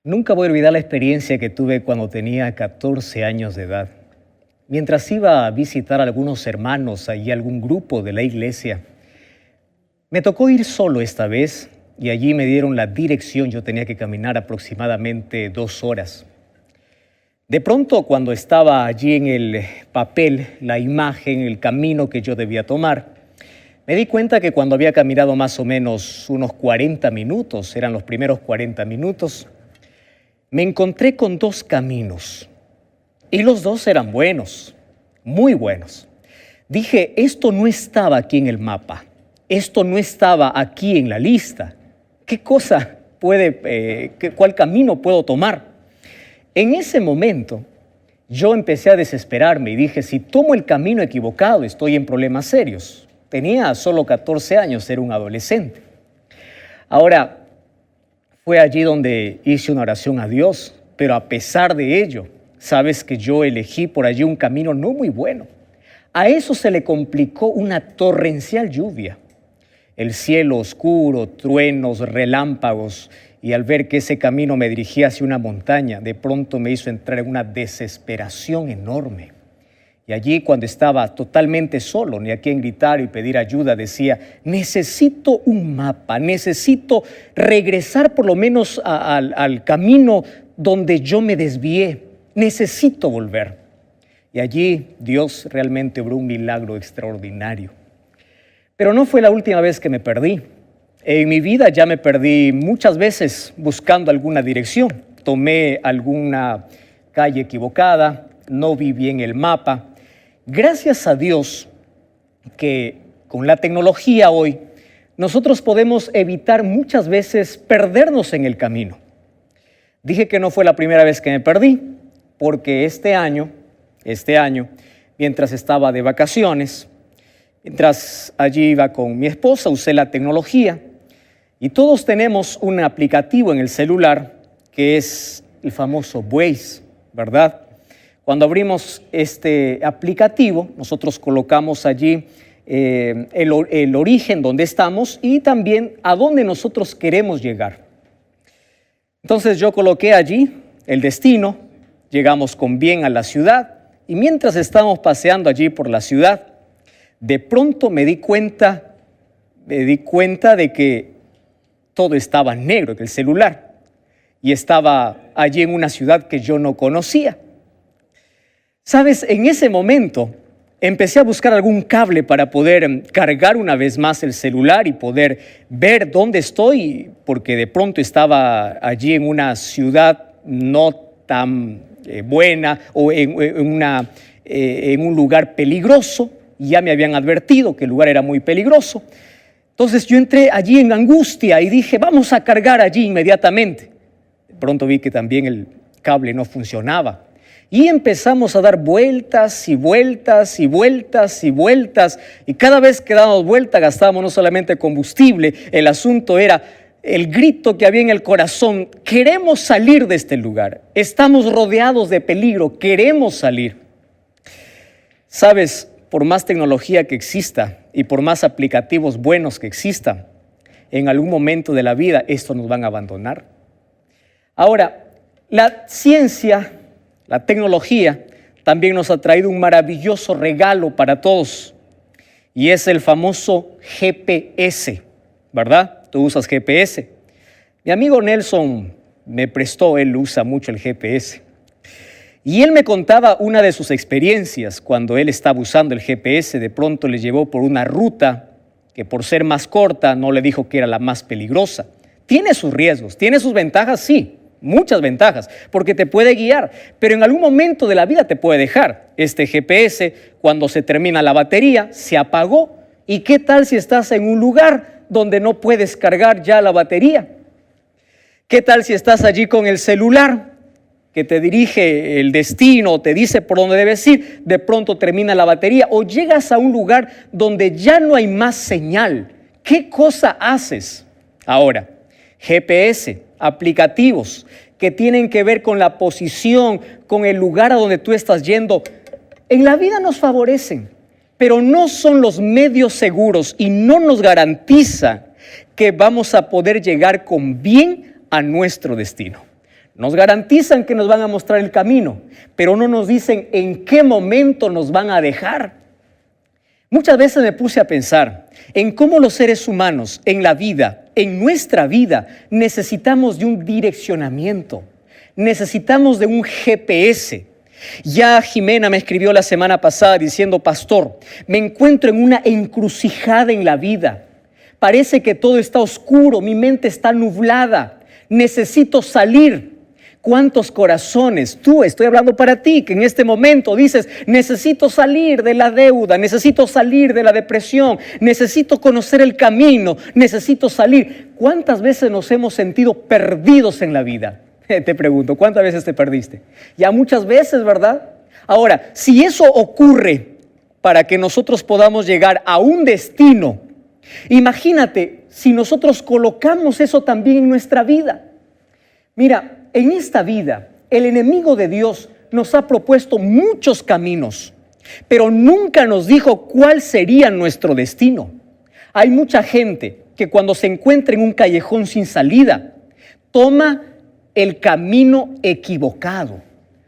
Nunca voy a olvidar la experiencia que tuve cuando tenía 14 años de edad. Mientras iba a visitar a algunos hermanos, allí algún grupo de la iglesia, me tocó ir solo esta vez y allí me dieron la dirección. Yo tenía que caminar aproximadamente 2 horas. De pronto, cuando estaba allí en el papel, la imagen, el camino que yo debía tomar, me di cuenta que cuando había caminado más o menos unos 40 minutos, eran los primeros 40 minutos, me encontré con 2 caminos y los 2 eran buenos, muy buenos. Dije, esto no estaba aquí en el mapa, esto no estaba aquí en la lista. ¿Qué cosa cuál camino puedo tomar? En ese momento, yo empecé a desesperarme y dije, si tomo el camino equivocado, estoy en problemas serios. Tenía solo 14 años, era un adolescente. Ahora, fue allí donde hice una oración a Dios, pero a pesar de ello, sabes que yo elegí por allí un camino no muy bueno. A eso se le complicó una torrencial lluvia. El cielo oscuro, truenos, relámpagos, y al ver que ese camino me dirigía hacia una montaña, de pronto me hizo entrar en una desesperación enorme. Y allí, cuando estaba totalmente solo, ni a quien gritar y pedir ayuda, decía, necesito un mapa, necesito regresar por lo menos al camino donde yo me desvié, necesito volver. Y allí Dios realmente obró un milagro extraordinario. Pero no fue la última vez que me perdí. En mi vida ya me perdí muchas veces buscando alguna dirección. Tomé alguna calle equivocada, no vi bien el mapa. Gracias a Dios que con la tecnología hoy nosotros podemos evitar muchas veces perdernos en el camino. Dije que no fue la primera vez que me perdí, porque este año, mientras estaba de vacaciones, mientras allí iba con mi esposa, usé la tecnología y todos tenemos un aplicativo en el celular que es el famoso Waze, ¿verdad? Cuando abrimos este aplicativo, nosotros colocamos allí el origen donde estamos y también a dónde nosotros queremos llegar. Entonces yo coloqué allí el destino, llegamos con bien a la ciudad y mientras estábamos paseando allí por la ciudad, de pronto me di cuenta de que todo estaba negro en el celular y estaba allí en una ciudad que yo no conocía. ¿Sabes? En ese momento empecé a buscar algún cable para poder cargar una vez más el celular y poder ver dónde estoy, porque de pronto estaba allí en una ciudad no tan buena o en un lugar peligroso. Ya me habían advertido que el lugar era muy peligroso. Entonces yo entré allí en angustia y dije, vamos a cargar allí inmediatamente. De pronto vi que también el cable no funcionaba. Y empezamos a dar vueltas y vueltas y vueltas y vueltas. Y cada vez que dábamos vuelta gastábamos no solamente combustible, el asunto era el grito que había en el corazón. Queremos salir de este lugar. Estamos rodeados de peligro. Queremos salir. Sabes, por más tecnología que exista y por más aplicativos buenos que existan, en algún momento de la vida estos nos van a abandonar. Ahora, la ciencia, la tecnología también nos ha traído un maravilloso regalo para todos y es el famoso GPS, ¿verdad? Tú usas GPS. Mi amigo Nelson me prestó, él usa mucho el GPS. Y él me contaba una de sus experiencias cuando él estaba usando el GPS. De pronto le llevó por una ruta que por ser más corta no le dijo que era la más peligrosa. Tiene sus riesgos, tiene sus ventajas, sí. Muchas ventajas, porque te puede guiar, pero en algún momento de la vida te puede dejar. Este GPS, cuando se termina la batería, se apagó. ¿Y qué tal si estás en un lugar donde no puedes cargar ya la batería? ¿Qué tal si estás allí con el celular que te dirige el destino, te dice por dónde debes ir, de pronto termina la batería o llegas a un lugar donde ya no hay más señal? ¿Qué cosa haces? Ahora, GPS, aplicativos que tienen que ver con la posición, con el lugar a donde tú estás yendo, en la vida nos favorecen, pero no son los medios seguros y no nos garantiza que vamos a poder llegar con bien a nuestro destino. Nos garantizan que nos van a mostrar el camino, pero no nos dicen en qué momento nos van a dejar. Muchas veces me puse a pensar en cómo los seres humanos en la vida, en nuestra vida, necesitamos de un direccionamiento, necesitamos de un GPS. Ya Jimena me escribió la semana pasada diciendo: pastor, me encuentro en una encrucijada en la vida. Parece que todo está oscuro, mi mente está nublada, necesito salir. ¿Cuántos corazones? Estoy hablando para ti, que en este momento dices: necesito salir de la deuda, necesito salir de la depresión, necesito conocer el camino, necesito salir. ¿Cuántas veces nos hemos sentido perdidos en la vida? Te pregunto, ¿cuántas veces te perdiste? Ya muchas veces, ¿verdad? Ahora, si eso ocurre para que nosotros podamos llegar a un destino, imagínate si nosotros colocamos eso también en nuestra vida. Mira, en esta vida, el enemigo de Dios nos ha propuesto muchos caminos, pero nunca nos dijo cuál sería nuestro destino. Hay mucha gente que cuando se encuentra en un callejón sin salida, toma el camino equivocado.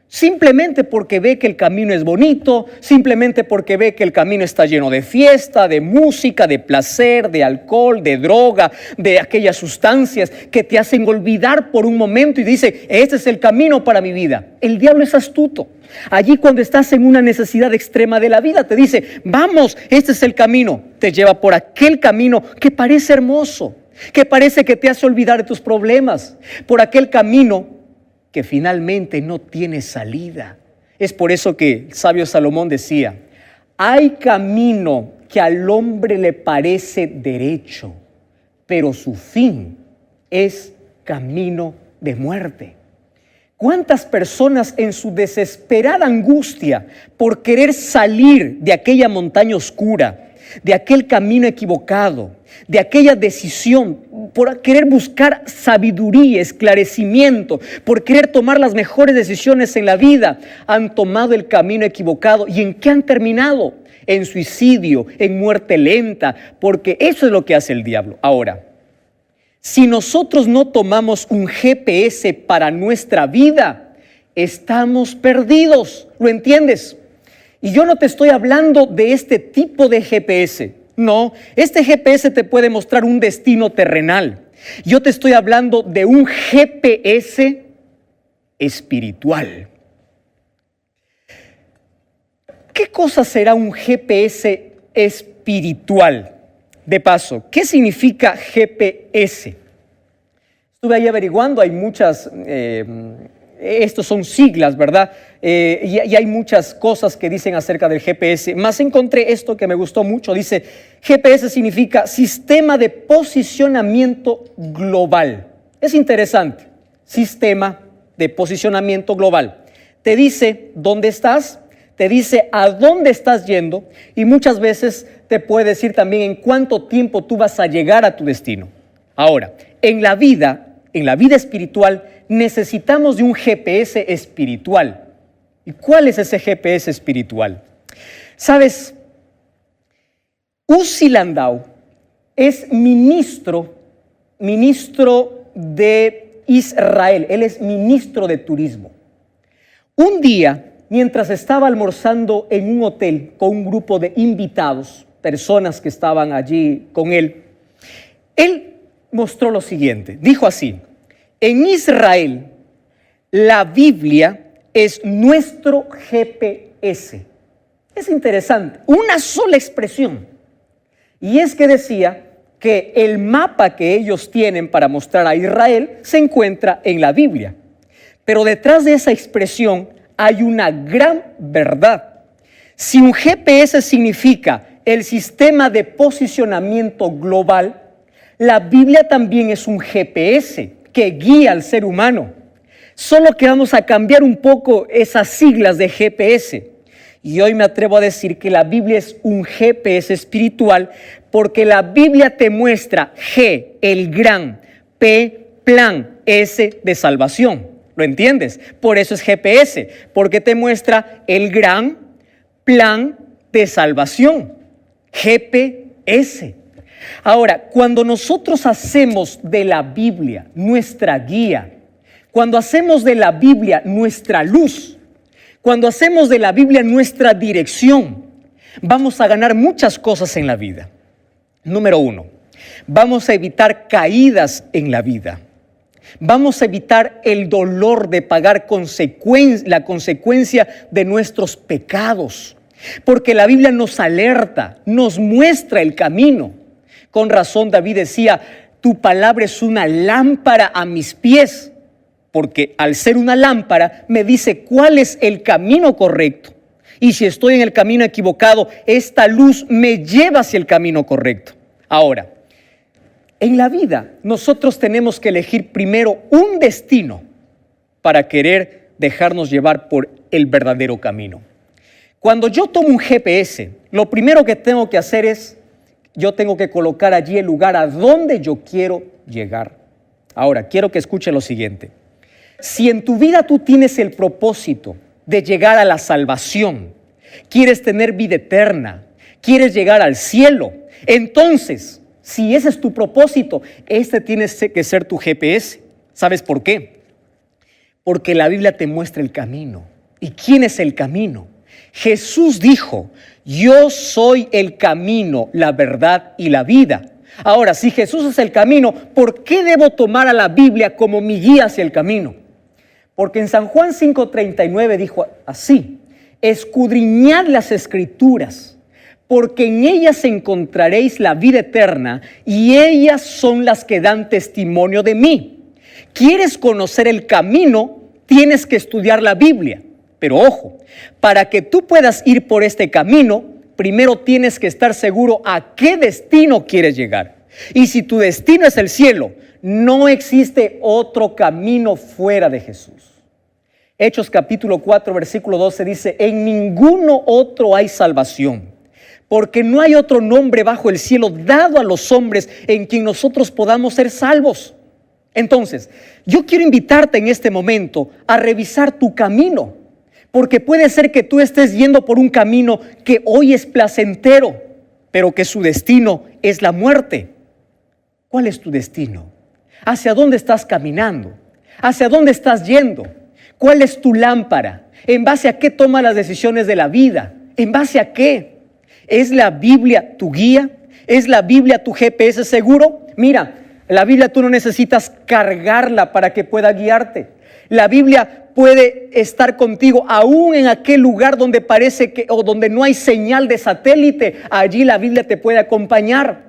Simplemente porque ve que el camino es bonito, simplemente porque ve que el camino está lleno de fiesta, de música, de placer, de alcohol, de droga, de aquellas sustancias que te hacen olvidar por un momento y dice: este es el camino para mi vida. El diablo es astuto. Allí cuando estás en una necesidad extrema de la vida te dice: vamos, este es el camino. Te lleva por aquel camino que parece hermoso, que parece que te hace olvidar de tus problemas, por aquel camino que finalmente no tiene salida. Es por eso que el sabio Salomón decía: hay camino que al hombre le parece derecho, pero su fin es camino de muerte. ¿Cuántas personas en su desesperada angustia por querer salir de aquella montaña oscura, de aquel camino equivocado, de aquella decisión, por querer buscar sabiduría, esclarecimiento, por querer tomar las mejores decisiones en la vida, han tomado el camino equivocado? ¿Y en qué han terminado? En suicidio, en muerte lenta, porque eso es lo que hace el diablo. Ahora, si nosotros no tomamos un GPS para nuestra vida, estamos perdidos. ¿Lo entiendes? Y yo no te estoy hablando de este tipo de GPS. No, este GPS te puede mostrar un destino terrenal. Yo te estoy hablando de un GPS espiritual. ¿Qué cosa será un GPS espiritual? De paso, ¿qué significa GPS? Estuve ahí averiguando, hay muchas, estos son siglas, ¿verdad? Y hay muchas cosas que dicen acerca del GPS, más encontré esto que me gustó mucho. Dice: GPS significa Sistema de Posicionamiento Global. Es interesante, Sistema de Posicionamiento Global. Te dice dónde estás, te dice a dónde estás yendo y muchas veces te puede decir también en cuánto tiempo tú vas a llegar a tu destino. Ahora, en la vida espiritual necesitamos de un GPS espiritual. ¿Y cuál es ese GPS espiritual? ¿Sabes? Uzi Landau es ministro de Israel. Él es ministro de turismo. Un día, mientras estaba almorzando en un hotel con un grupo de invitados, personas que estaban allí con él mostró lo siguiente. Dijo así: en Israel, la Biblia es nuestro GPS. Es interesante, una sola expresión. Y es que decía que el mapa que ellos tienen para mostrar a Israel se encuentra en la Biblia. Pero detrás de esa expresión hay una gran verdad. Si un GPS significa el sistema de posicionamiento global, la Biblia también es un GPS que guía al ser humano. Solo que vamos a cambiar un poco esas siglas de GPS. Y hoy me atrevo a decir que la Biblia es un GPS espiritual, porque la Biblia te muestra G, el gran, P, plan, S de salvación. ¿Lo entiendes? Por eso es GPS, porque te muestra el gran plan de salvación. GPS. Ahora, cuando nosotros hacemos de la Biblia nuestra guía, Cuando hacemos de la Biblia nuestra luz, cuando hacemos de la Biblia nuestra dirección, vamos a ganar muchas cosas en la vida. Número 1, vamos a evitar caídas en la vida. Vamos a evitar el dolor de pagar la consecuencia de nuestros pecados. Porque la Biblia nos alerta, nos muestra el camino. Con razón David decía, tu palabra es una lámpara a mis pies. Porque al ser una lámpara me dice cuál es el camino correcto. Y si estoy en el camino equivocado, esta luz me lleva hacia el camino correcto. Ahora, en la vida nosotros tenemos que elegir primero un destino para querer dejarnos llevar por el verdadero camino. Cuando yo tomo un GPS, lo primero que tengo que hacer es, yo tengo que colocar allí el lugar a donde yo quiero llegar. Ahora, quiero que escuche lo siguiente. Si en tu vida tú tienes el propósito de llegar a la salvación, quieres tener vida eterna, quieres llegar al cielo, entonces, si ese es tu propósito, este tiene que ser tu GPS. ¿Sabes por qué? Porque la Biblia te muestra el camino. ¿Y quién es el camino? Jesús dijo, yo soy el camino, la verdad y la vida. Ahora, si Jesús es el camino, ¿por qué debo tomar a la Biblia como mi guía hacia el camino? Porque en San Juan 5:39 dijo así, escudriñad las Escrituras, porque en ellas encontraréis la vida eterna y ellas son las que dan testimonio de mí. ¿Quieres conocer el camino? Tienes que estudiar la Biblia. Pero ojo, para que tú puedas ir por este camino, primero tienes que estar seguro a qué destino quieres llegar. Y si tu destino es el cielo, no existe otro camino fuera de Jesús. Hechos capítulo 4, versículo 12 dice, en ninguno otro hay salvación, porque no hay otro nombre bajo el cielo dado a los hombres en quien nosotros podamos ser salvos. Entonces, yo quiero invitarte en este momento a revisar tu camino, porque puede ser que tú estés yendo por un camino que hoy es placentero, pero que su destino es la muerte. ¿Cuál es tu destino? ¿Hacia dónde estás caminando? ¿Hacia dónde estás yendo? ¿Cuál es tu lámpara? ¿En base a qué tomas las decisiones de la vida? ¿En base a qué? ¿Es la Biblia tu guía? ¿Es la Biblia tu GPS seguro? Mira, la Biblia tú no necesitas cargarla para que pueda guiarte. La Biblia puede estar contigo aún en aquel lugar donde parece que o donde no hay señal de satélite. Allí la Biblia te puede acompañar.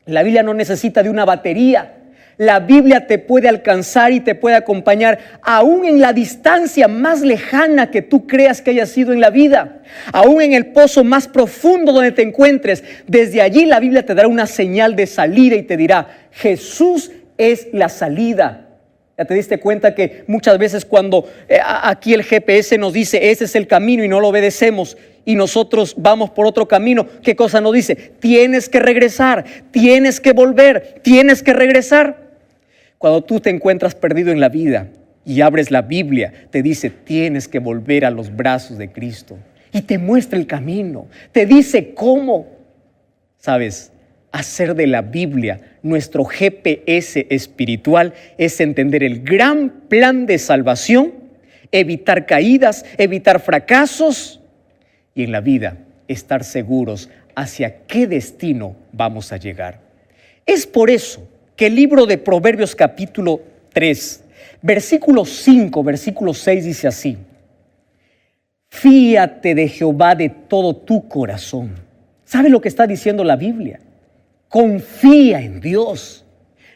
La Biblia no necesita de una batería. La Biblia te puede alcanzar y te puede acompañar aún en la distancia más lejana que tú creas que haya sido en la vida. Aún en el pozo más profundo donde te encuentres. Desde allí la Biblia te dará una señal de salida y te dirá, Jesús es la salida. ¿Ya te diste cuenta que muchas veces cuando aquí el GPS nos dice ese es el camino y no lo obedecemos y nosotros vamos por otro camino, ¿qué cosa nos dice? Tienes que regresar, tienes que volver, tienes que regresar. Cuando tú te encuentras perdido en la vida y abres la Biblia, te dice tienes que volver a los brazos de Cristo y te muestra el camino, te dice cómo. ¿Sabes? Hacer de la Biblia nuestro GPS espiritual es entender el gran plan de salvación, evitar caídas, evitar fracasos y en la vida estar seguros hacia qué destino vamos a llegar. Es por eso que el libro de Proverbios capítulo 3, versículo 5, versículo 6 dice así, fíate de Jehová de todo tu corazón. ¿Sabe lo que está diciendo la Biblia? Confía en Dios.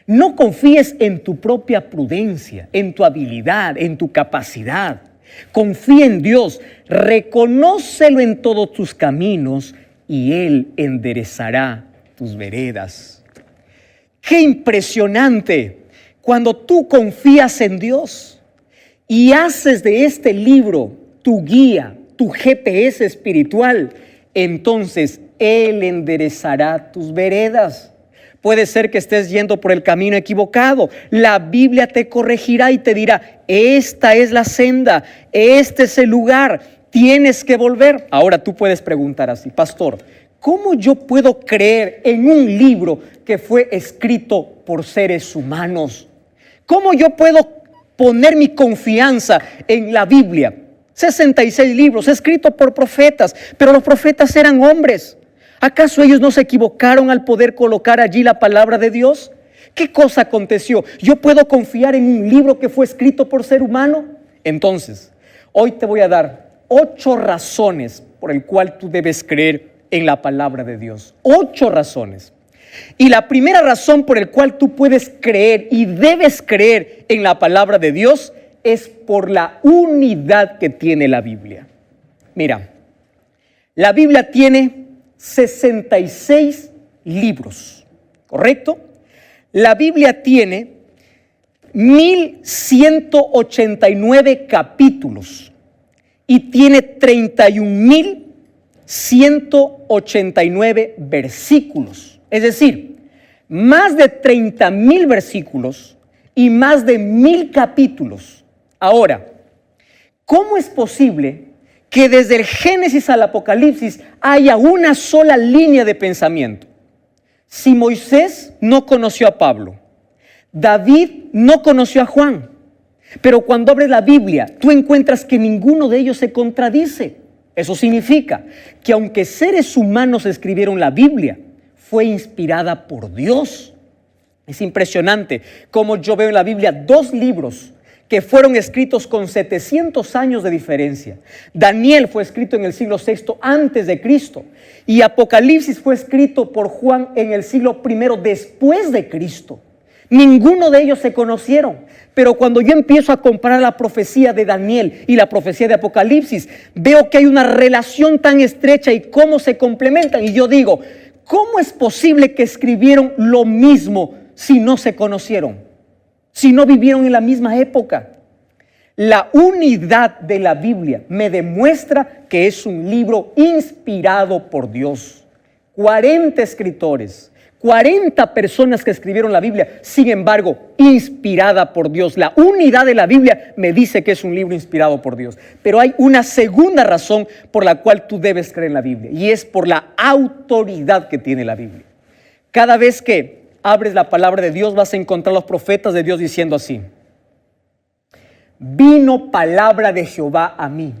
No confíes en tu propia prudencia, en tu habilidad, en tu capacidad. Confía en Dios. Reconócelo en todos tus caminos y Él enderezará tus veredas. ¡Qué impresionante! Cuando tú confías en Dios y haces de este libro tu guía, tu GPS espiritual, entonces Él enderezará tus veredas. Puede ser que estés yendo por el camino equivocado. La Biblia te corregirá y te dirá, esta es la senda, este es el lugar, tienes que volver. Ahora tú puedes preguntar así, pastor, ¿cómo yo puedo creer en un libro que fue escrito por seres humanos? ¿Cómo yo puedo poner mi confianza en la Biblia. 66 libros escritos por profetas, pero los profetas eran hombres. ¿Acaso ellos no se equivocaron al poder colocar allí la palabra de Dios? ¿Qué cosa aconteció? ¿Yo puedo confiar en un libro que fue escrito por ser humano? Entonces, hoy te voy a dar 8 razones por el cual tú debes creer en la palabra de Dios. 8 razones. Y la primera razón por el cual tú puedes creer y debes creer en la palabra de Dios es por la unidad que tiene la Biblia. Mira, la Biblia tiene 66 libros, ¿correcto? La Biblia tiene 1189 capítulos y tiene 31.189 versículos. Es decir, más de 30,000 versículos y más de 1,000 capítulos. Ahora, ¿cómo es posible que desde el Génesis al Apocalipsis haya una sola línea de pensamiento? Si Moisés no conoció a Pablo, David no conoció a Juan, pero cuando abres la Biblia, tú encuentras que ninguno de ellos se contradice. Eso significa que aunque seres humanos escribieron la Biblia, fue inspirada por Dios. Es impresionante cómo yo veo en la Biblia 2 libros que fueron escritos con 700 años de diferencia. Daniel fue escrito en el siglo VI antes de Cristo y Apocalipsis fue escrito por Juan en el siglo I después de Cristo. Ninguno de ellos se conocieron, pero cuando yo empiezo a comparar la profecía de Daniel y la profecía de Apocalipsis, veo que hay una relación tan estrecha y cómo se complementan. Y yo digo, ¿cómo es posible que escribieron lo mismo si no se conocieron? Si no vivieron en la misma época. La unidad de la Biblia me demuestra que es un libro inspirado por Dios. 40 escritores, 40 personas que escribieron la Biblia, sin embargo, inspirada por Dios. La unidad de la Biblia me dice que es un libro inspirado por Dios. Pero hay una segunda razón por la cual tú debes creer en la Biblia, y es por la autoridad que tiene la Biblia. Cada vez que abres la palabra de Dios, vas a encontrar a los profetas de Dios diciendo así: vino palabra de Jehová a mí.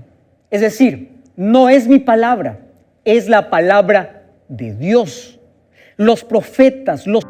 Es decir, no es mi palabra, es la palabra de Dios. Los profetas, los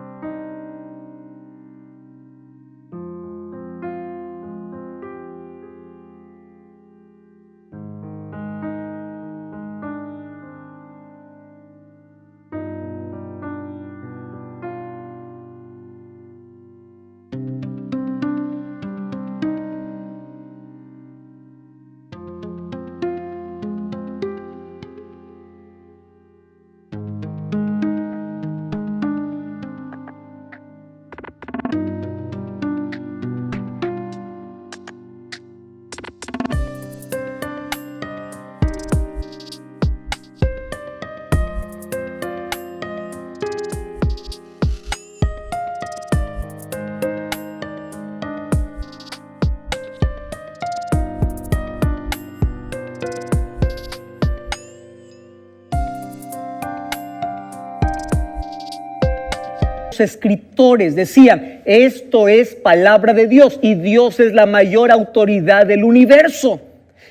escritores decían, esto es palabra de Dios y Dios es la mayor autoridad del universo.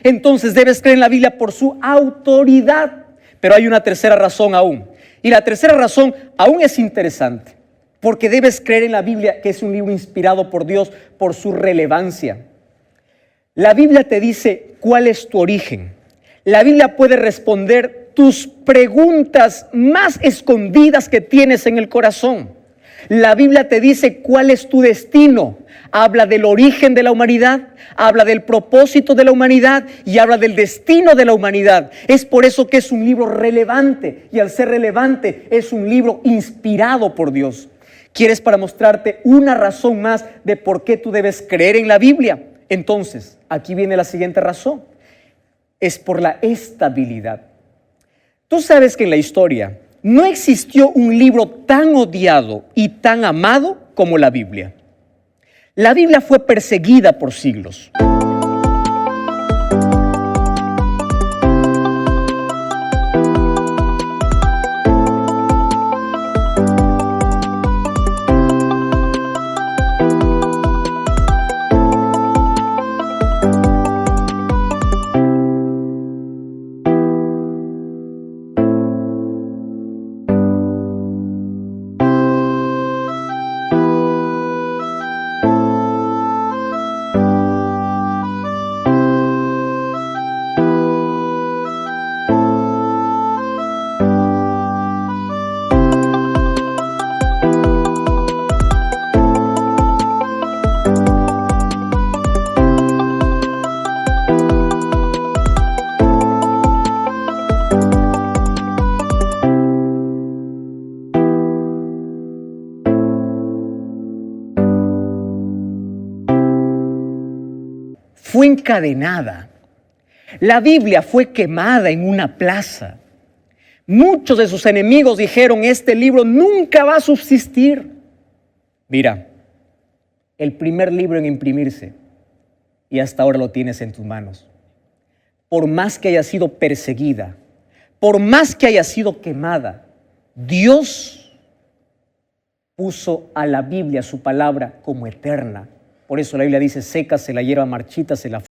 Entonces debes creer en la Biblia por su autoridad. Pero hay una tercera razón aún. Y la tercera razón aún es interesante, porque debes creer en la Biblia, que es un libro inspirado por Dios, por su relevancia. La Biblia te dice cuál es tu origen. La Biblia puede responder tus preguntas más escondidas que tienes en el corazón. La Biblia te dice cuál es tu destino. Habla del origen de la humanidad, habla del propósito de la humanidad y habla del destino de la humanidad. Es por eso que es un libro relevante, y al ser relevante es un libro inspirado por Dios. ¿Quieres para mostrarte una razón más de por qué tú debes creer en la Biblia? Entonces, aquí viene la siguiente razón. Es por la estabilidad. Tú sabes que en la historia no existió un libro tan odiado y tan amado como la Biblia. La Biblia fue perseguida por siglos. fue encadenada. La Biblia fue quemada en una plaza. Muchos de sus enemigos dijeron, este libro nunca va a subsistir. Mira, el primer libro en imprimirse, y hasta ahora lo tienes en tus manos. Por más que haya sido perseguida, por más que haya sido quemada, Dios puso a la Biblia, su palabra, como eterna. Por eso la Biblia dice, sécase la hierba, marchítase la